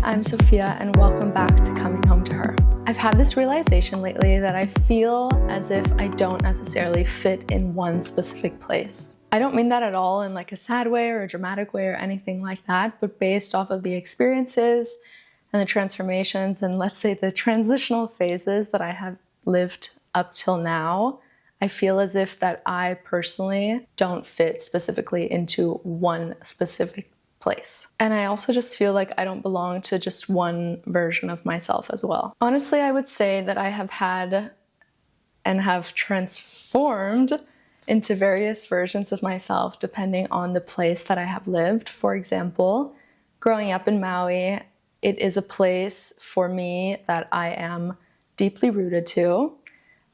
I'm Sophia and welcome back to Coming Home to Her. I've had this realization lately that I feel as if I don't necessarily fit in one specific place. I don't mean that at all in like a sad way or a dramatic way or anything like that, but based off of the experiences and the transformations and let's say the transitional phases that I have lived up till now, I feel as if that I personally don't fit specifically into one specific place. And I also just feel like I don't belong to just one version of myself as well. Honestly, I would say that I have had and have transformed into various versions of myself depending on the place that I have lived. For example, growing up in Maui, it is a place for me that I am deeply rooted to,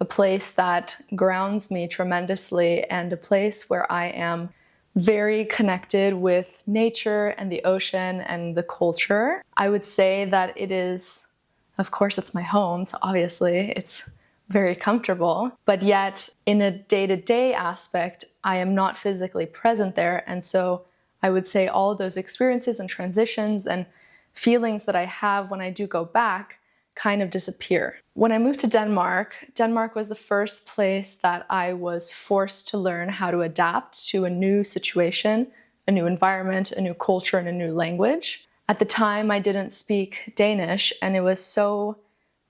a place that grounds me tremendously, and a place where I am very connected with nature and the ocean and the culture. I would say that it is, of course, it's my home, so obviously it's very comfortable, but yet in a day-to-day aspect, I am not physically present there. And so I would say all of those experiences and transitions and feelings that I have when I do go back kind of disappear. When I moved to Denmark was the first place that I was forced to learn how to adapt to a new situation, a new environment, a new culture, and a new language. At the time, I didn't speak Danish, and it was so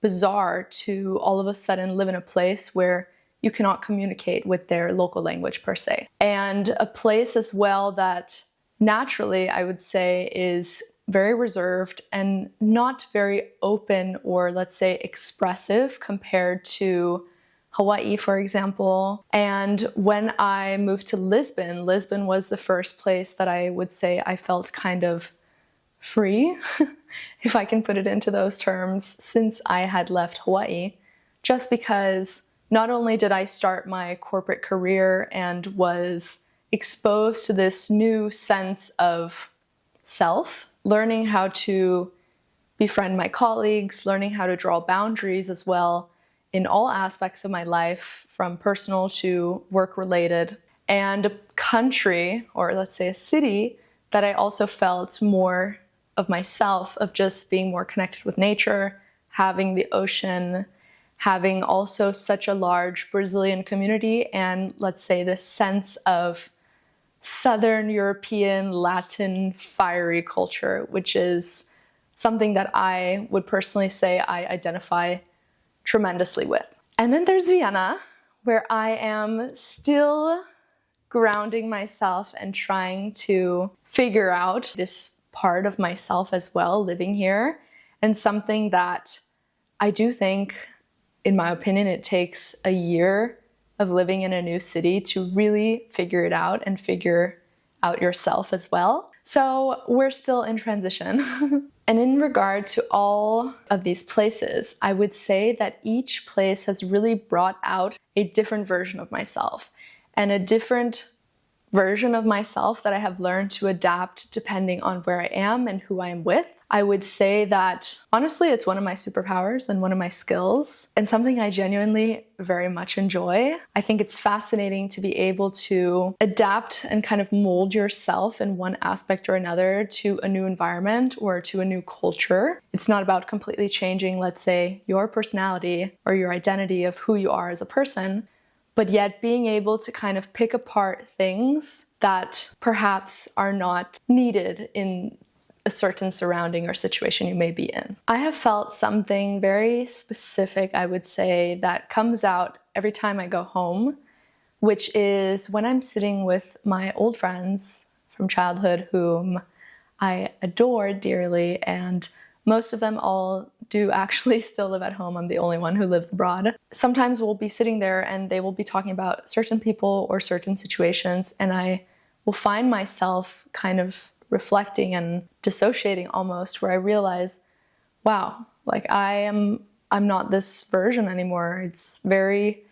bizarre to all of a sudden live in a place where you cannot communicate with their local language per se. And a place as well that naturally, I would say, is very reserved and not very open or let's say expressive compared to Hawaii, for example. And when I moved to Lisbon was the first place that I would say I felt kind of free, if I can put it into those terms, since I had left Hawaii, just because not only did I start my corporate career and was exposed to this new sense of self, learning how to befriend my colleagues, learning how to draw boundaries as well in all aspects of my life, from personal to work-related, and a country, or let's say a city, that I also felt more of myself, of just being more connected with nature, having the ocean, having also such a large Brazilian community, and let's say this sense of Southern European, Latin, fiery culture, which is something that I would personally say I identify tremendously with. And then there's Vienna, where I am still grounding myself and trying to figure out this part of myself as well, living here, and something that I do think, in my opinion, it takes a year of living in a new city to really figure it out and figure out yourself as well. So we're still in transition. And in regard to all of these places, I would say that each place has really brought out a different version of myself and a different version of myself that I have learned to adapt depending on where I am and who I am with. I would say that honestly, it's one of my superpowers and one of my skills and something I genuinely very much enjoy. I think it's fascinating to be able to adapt and kind of mold yourself in one aspect or another to a new environment or to a new culture. It's not about completely changing, let's say, your personality or your identity of who you are as a person, but yet being able to kind of pick apart things that perhaps are not needed in a certain surrounding or situation you may be in. I have felt something very specific, I would say, that comes out every time I go home, which is when I'm sitting with my old friends from childhood whom I adore dearly, and most of them all do actually still live at home. I'm the only one who lives abroad. Sometimes we'll be sitting there and they will be talking about certain people or certain situations, and I will find myself kind of reflecting and dissociating almost, where I realize, wow, like I'm not this version anymore. It's very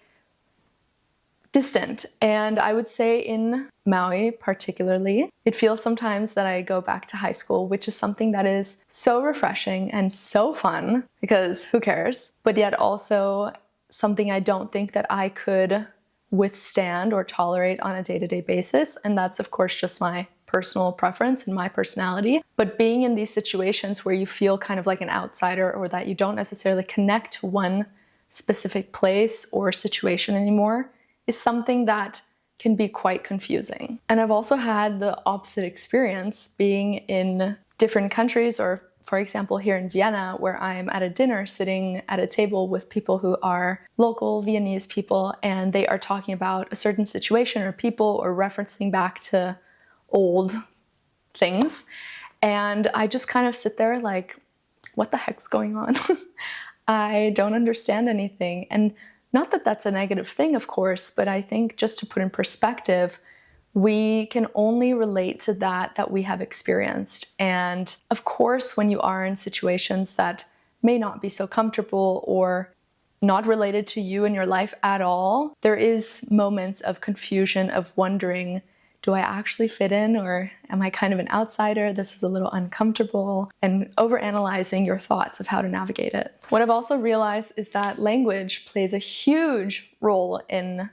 distant. And I would say in Maui particularly, it feels sometimes that I go back to high school, which is something that is so refreshing and so fun, because who cares? But yet also something I don't think that I could withstand or tolerate on a day-to-day basis. And that's, of course, just my personal preference and my personality. But being in these situations where you feel kind of like an outsider, or that you don't necessarily connect to one specific place or situation anymore, is something that can be quite confusing. And I've also had the opposite experience being in different countries, or for example, here in Vienna, where I'm at a dinner sitting at a table with people who are local Viennese people, and they are talking about a certain situation or people, or referencing back to old things. And I just kind of sit there like, what the heck's going on? I don't understand anything. And not that that's a negative thing, of course, but I think just to put in perspective, we can only relate to that we have experienced. And of course, when you are in situations that may not be so comfortable or not related to you in your life at all, there is moments of confusion, of wondering, do I actually fit in, or am I kind of an outsider? This is a little uncomfortable, and overanalyzing your thoughts of how to navigate it. What I've also realized is that language plays a huge role in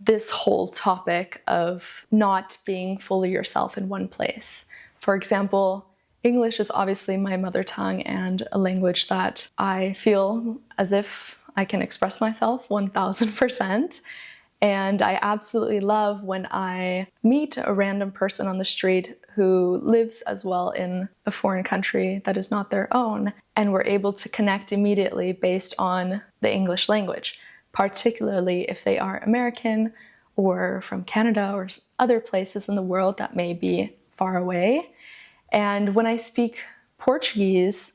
this whole topic of not being fully yourself in one place. For example, English is obviously my mother tongue and a language that I feel as if I can express myself 1000%. And I absolutely love when I meet a random person on the street who lives as well in a foreign country that is not their own, and we're able to connect immediately based on the English language, particularly if they are American or from Canada or other places in the world that may be far away. And when I speak Portuguese,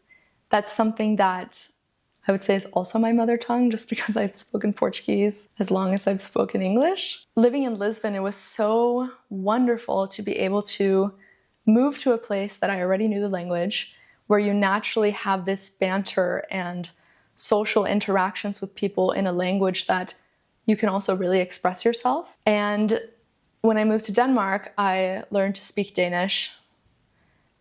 that's something that I would say is also my mother tongue, just because I've spoken Portuguese as long as I've spoken English. Living in Lisbon, it was so wonderful to be able to move to a place that I already knew the language, where you naturally have this banter and social interactions with people in a language that you can also really express yourself. And when I moved to Denmark, I learned to speak Danish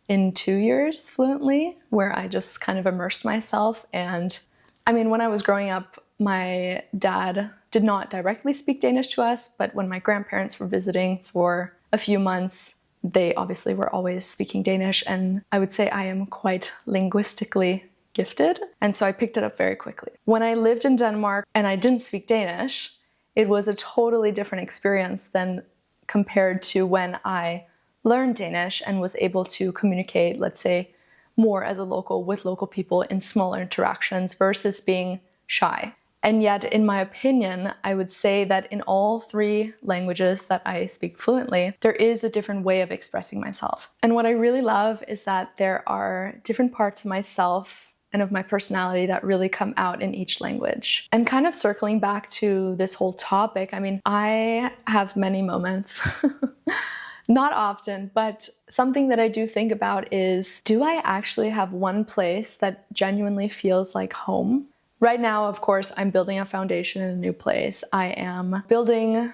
in 2 years fluently, where I just kind of immersed myself. And I mean, when I was growing up, my dad did not directly speak Danish to us, but when my grandparents were visiting for a few months, they obviously were always speaking Danish. And I would say I am quite linguistically gifted. And so I picked it up very quickly. When I lived in Denmark and I didn't speak Danish, it was a totally different experience than compared to when I learned Danish and was able to communicate, let's say, more as a local with local people in smaller interactions versus being shy. And yet, in my opinion, I would say that in all 3 languages that I speak fluently, there is a different way of expressing myself. And what I really love is that there are different parts of myself and of my personality that really come out in each language. And kind of circling back to this whole topic, I mean, I have many moments not often, but something that I do think about is, do I actually have one place that genuinely feels like home? Right now, of course, I'm building a foundation in a new place. I am building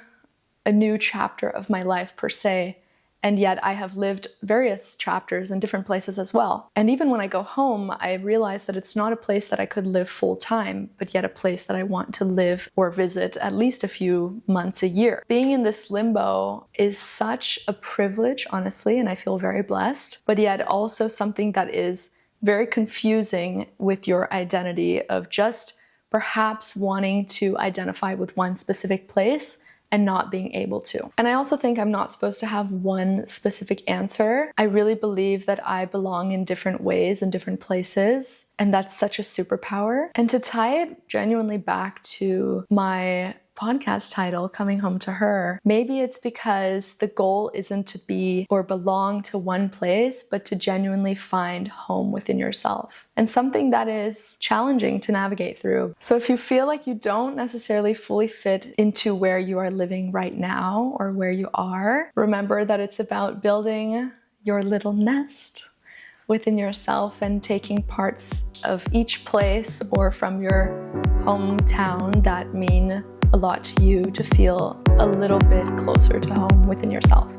a new chapter of my life per se, and yet I have lived various chapters in different places as well. And even when I go home, I realize that it's not a place that I could live full time, but yet a place that I want to live or visit at least a few months a year. Being in this limbo is such a privilege, honestly, and I feel very blessed, but yet also something that is very confusing with your identity of just perhaps wanting to identify with one specific place and not being able to. And I also think I'm not supposed to have one specific answer. I really believe that I belong in different ways in different places, and that's such a superpower. And to tie it genuinely back to my podcast title, Coming Home to Her, maybe it's because the goal isn't to be or belong to one place, but to genuinely find home within yourself, and something that is challenging to navigate through. So if you feel like you don't necessarily fully fit into where you are living right now or where you are, remember that it's about building your little nest within yourself and taking parts of each place or from your hometown that mean a lot to you to feel a little bit closer to home within yourself.